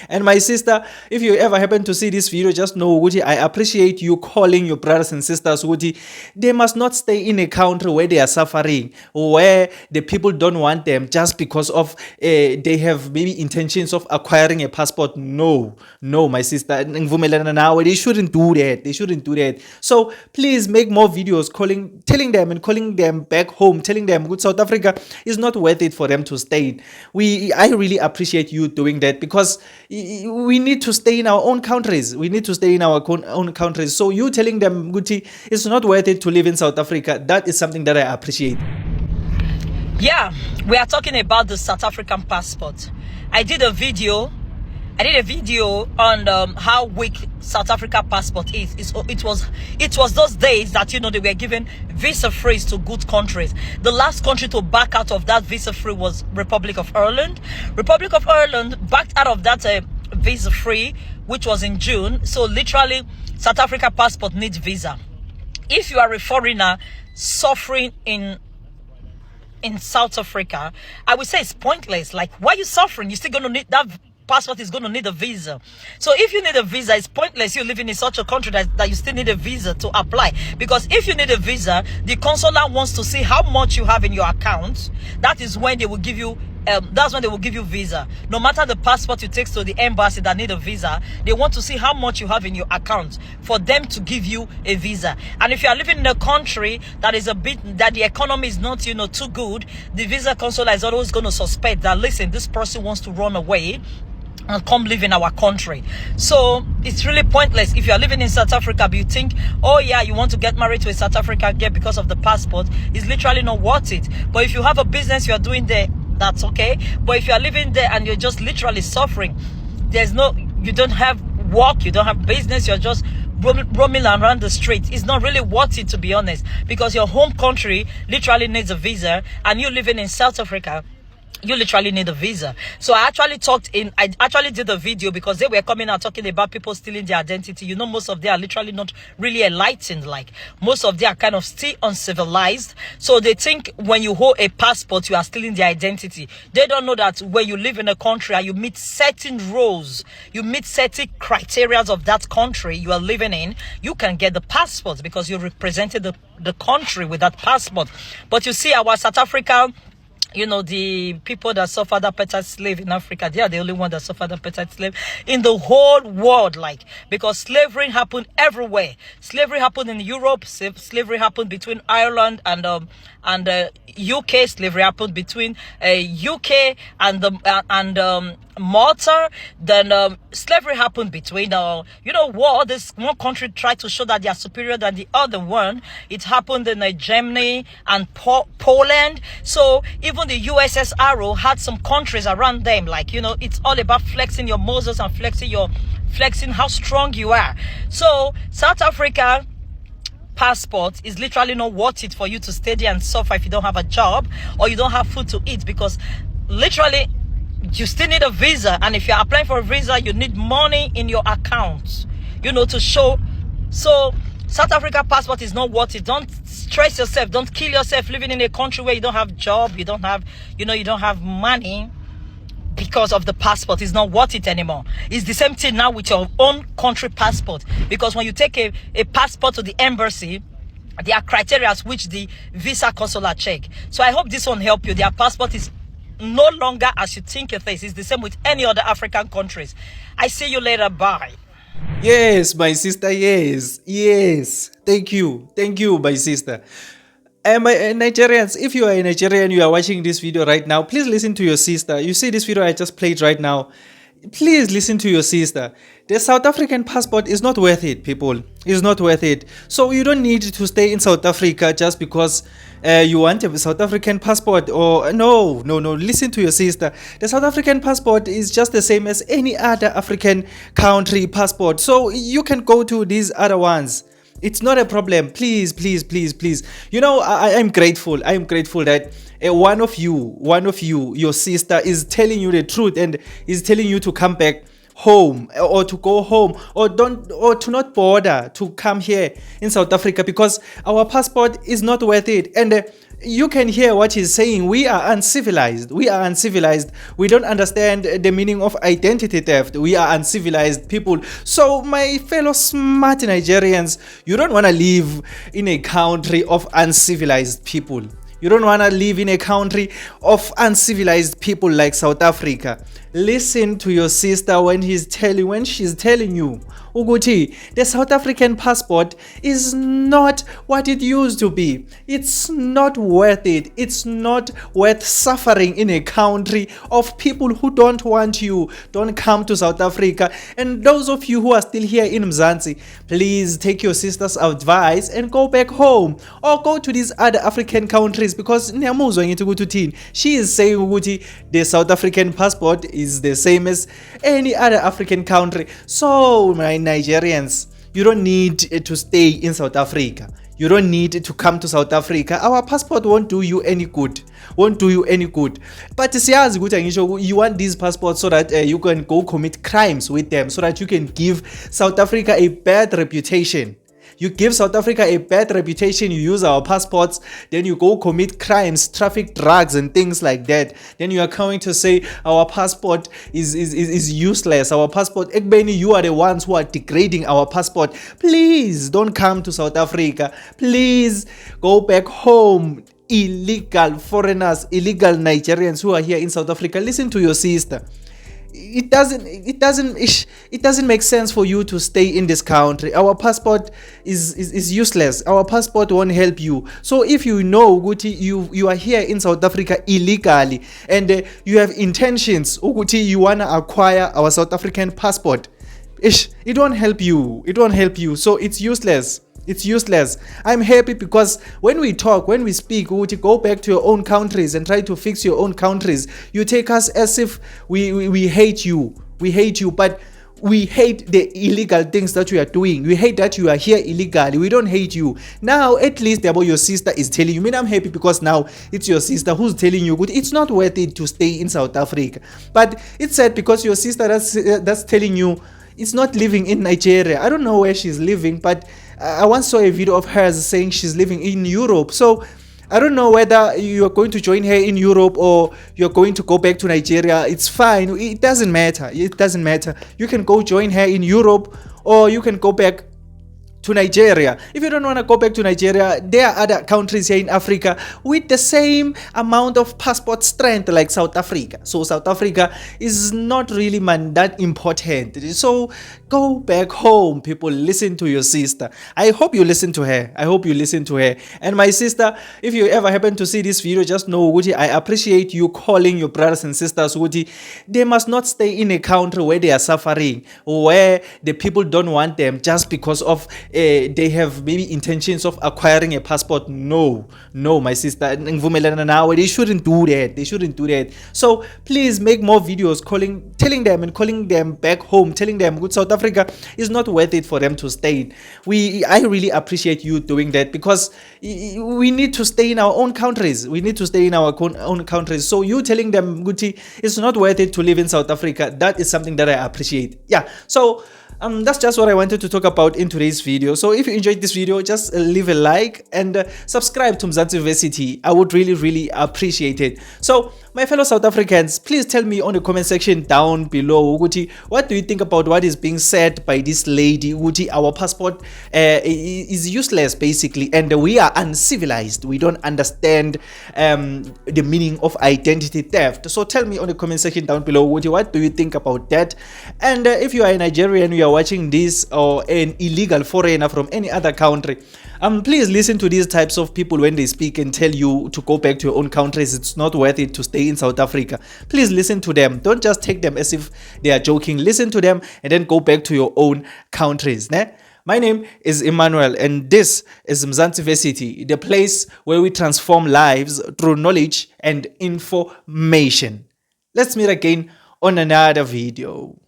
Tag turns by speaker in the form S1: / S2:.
S1: And my sister, if you ever happen to see this video, just know Uti, I appreciate you calling your brothers and sisters Uti. They must not stay in a country where they are suffering, where the people don't want them just because of they have maybe intentions of acquiring a passport. No, my sister, they shouldn't do that. They shouldn't do that. So please make more videos telling them back home, telling them good South Africa is not worth it for them to stay. I really appreciate you doing that, because we need to stay in our own countries. We need to stay in our own countries. So you telling them, Guti, it's not worth it to live in South Africa, that is something that I appreciate.
S2: Yeah, we are talking about the South African passport. I did a video on how weak South Africa passport is. It was those days that, you know, they were giving visa free to good countries. The last country to back out of that visa free was Republic of Ireland. Republic of Ireland backed out of that visa free, which was in June. So literally, South Africa passport needs visa. If you are a foreigner suffering in South Africa, I would say it's pointless. Like, why are you suffering? You're still going to need that passport, is going to need a visa. So if you need a visa, it's pointless you living in such a country that you still need a visa to apply. Because if you need a visa, the consular wants to see how much you have in your account. That is when they will give you that's when they will give you visa. No matter the passport you take to the embassy that need a visa, they want to see how much you have in your account for them to give you a visa. And if you are living in a country that is that the economy is not, you know, too good, the visa consular is always going to suspect that, listen, this person wants to run away and come live in our country. So it's really pointless. If you are living in South Africa, but you think, oh yeah, you want to get married to a South African girl because of the passport, it's literally not worth it. But if you have a business you are doing there, that's okay. But if you are living there and you're just literally suffering, you don't have work, you don't have business, you're just roaming around the street, it's not really worth it, to be honest, because your home country literally needs a visa, and you living in South Africa, you literally need a visa. So I actually did a video because they were coming out talking about people stealing their identity. You know, most of them are literally not really enlightened. Like, most of them are kind of still uncivilized. So they think when you hold a passport, you are stealing their identity. They don't know that when you live in a country and you meet certain rules, you meet certain criteria of that country you are living in, you can get the passport because you represented the country with that passport. But you see, our South Africa, you know, the people that suffered appetite slave in Africa, they are the only one that suffered appetite slave in the whole world. Like, because slavery happened everywhere. Slavery happened in Europe. Slavery happened between Ireland and UK. Slavery happened between UK and Malta. Then slavery happened between war. This one country tried to show that they are superior than the other one. It happened in Germany and Poland. So even the USSR had some countries around them. Like, you know, it's all about flexing your muscles and flexing how strong you are. So South Africa passport is literally not worth it for you to stay there and suffer if you don't have a job or you don't have food to eat, because literally you still need a visa. And if you're applying for a visa, you need money in your account, you know, to show. So South Africa passport is not worth it. Don't stress yourself. Don't kill yourself living in a country where you don't have job, you don't have money because of the passport. Is not worth it anymore. It's the same thing now with your own country passport, because when you take a passport to the embassy, there are criteria which the visa consular check. So I hope this one help you. Their passport is no longer as you think it is. It's the same with any other African countries. I see you later. Bye.
S1: Yes, my sister. Yes. Thank you, my sister. My Nigerians, if you are a Nigerian, you are watching this video right now, please listen to your sister. You see this video I just played right now. Please listen to your sister. The South African passport is not worth it, people. It's not worth it. So you don't need to stay in South Africa just because you want a South African passport. Or no. Listen to your sister. The South African passport is just the same as any other African country passport. So you can go to these other ones. It's not a problem. Please. You know, I'm grateful. I'm grateful that one of you, your sister, is telling you the truth and is telling you to come back home or to go home or to not bother to come here in South Africa because our passport is not worth it. And you can hear what he's saying. We are uncivilized. We are uncivilized. We don't understand the meaning of identity theft. We are uncivilized people. So, my fellow smart Nigerians, you don't want to live in a country of uncivilized people. You don't want to live in a country of uncivilized people like South Africa. Listen to your sister when she's telling you, Uguti, the South African passport is not what it used to be. It's not worth it. It's not worth suffering in a country of people who don't want you. Don't come to South Africa. And those of you who are still here in Mzansi, please take your sister's advice and go back home or go to these other African countries because she is saying Uguti, the South African passport is the same as any other African country. So, my Nigerians, you don't need to stay in South Africa. You don't need to come to South Africa. Our passport won't do you any good. Won't do you any good. But you want these passports so that you can go commit crimes with them, so that you can give South Africa a bad reputation. You give South Africa a bad reputation, you use our passports, then you go commit crimes, traffic drugs and things like that. Then you are going to say our passport is useless. Our passport, you are the ones who are degrading our passport. Please don't come to South Africa. Please go back home. Illegal foreigners, illegal Nigerians who are here in South Africa, listen to your sister. It doesn't make sense for you to stay in this country. Our passport is useless. Our passport won't help you. So if you know Uguti, you are here in South Africa illegally and you have intentions Uguti, you want to acquire our South African passport, it won't help you. It won't help you. So it's useless. It's useless. I'm happy because when we talk, when we speak, we go back to your own countries and try to fix your own countries. You take us as if we hate you. We hate you, but we hate the illegal things that you are doing. We hate that you are here illegally. We don't hate you. Now, at least your sister is telling you. I mean, I'm happy because now it's your sister who's telling you, good, it's not worth it to stay in South Africa. But it's sad because your sister that's telling you it's not living in Nigeria. I don't know where she's living, but I once saw a video of hers saying she's living in Europe. So I don't know whether you're going to join her in Europe or you're going to go back to Nigeria. It's fine. It doesn't matter. It doesn't matter. You can go join her in Europe or you can go back to Nigeria. If you don't want to go back to Nigeria, there are other countries here in Africa with the same amount of passport strength like South Africa. So South Africa is not really that important. So go back home, people. Listen to your sister. I hope you listen to her. I hope you listen to her. And my sister, if you ever happen to see this video, just know Wuti, I appreciate you calling your brothers and sisters Wuti. They must not stay in a country where they are suffering, where the people don't want them just because of they have maybe intentions of acquiring a passport. No, my sister, they shouldn't do that. They shouldn't do that. So please make more videos telling them back home, telling them good South Africa is not worth it for them to stay. I really appreciate you doing that because we need to stay in our own countries. We need to stay in our own countries. So you telling them, Guti, it's not worth it to live in South Africa. That is something that I appreciate. Yeah. So that's just what I wanted to talk about in today's video. So if you enjoyed this video, just leave a like and subscribe to Mzansi Versity. I would really appreciate it. So my fellow South Africans, please tell me on the comment section down below, Uguti, what do you think about what is being said by this lady? Uguti, our passport is useless basically, and we are uncivilized. We don't understand the meaning of identity theft. So tell me on the comment section down below, Uguti, what do you think about that? And if you are a Nigerian, you are watching this, or an illegal foreigner from any other country, please listen to these types of people when they speak and tell you to go back to your own countries. It's not worth it to stay in South Africa. Please listen to them. Don't just take them as if they are joking. Listen to them and then go back to your own countries. Ne? My name is Emmanuel and this is Mzansi Versity, the place where we transform lives through knowledge and information. Let's meet again on another video.